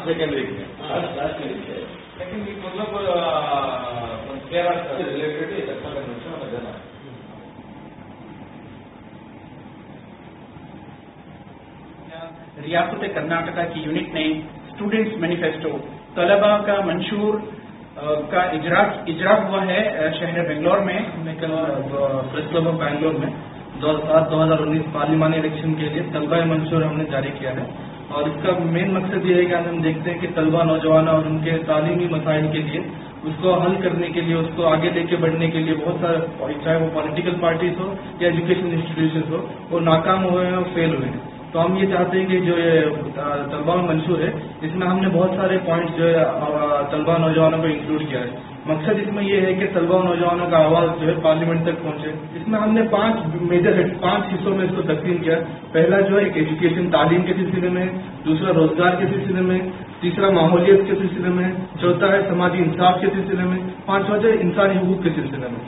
Second week में last week है लेकिन मतलब केरला से रिलेटेड अच्छा कन्वेंशन हमें देना है। रियासत कर्नाटका की यूनिट ने स्टूडेंट्स मैनिफेस्टो तलबा का मंशूर का इजरा हुआ है शहर बेंगलोर में। हमने कल प्रेस क्लब ऑफ बैंगलोर में 2007-2019 पार्लिमानी इलेक्शन के लिए तलबा मंशूर हमने जारी किया है और इसका मेन मकसद ये है कि आज हम देखते हैं कि तलबा नौजवान और उनके तालीमी मसाइल के लिए उसको हल करने के लिए उसको आगे लेके बढ़ने के लिए बहुत सारे चाहे वो पॉलिटिकल पार्टीज हो या एजुकेशन इंस्टीट्यूशन हो वो नाकाम हुए हैं और फेल हुए हैं। तो हम ये चाहते हैं कि जो ये तलबा मंशूर है इसमें हमने बहुत सारे पॉइंट्स जो है तलबा नौजवानों को इंक्लूड किया है। मकसद इसमें यह है कि तलबा नौजवानों का आवाज जो है पार्लियामेंट तक पहुंचे। इसमें हमने 5 हिस्सों में इसको तकसीम किया। पहला जो है एक एजुकेशन तालीम के सिलसिले में, दूसरा रोजगार के सिलसिले में, तीसरा माहौलियत के सिलसिले में, चौथा है समाजी इंसाफ के सिलसिले में, पांचवा जो है इंसानी हुकूक के सिलसिले में।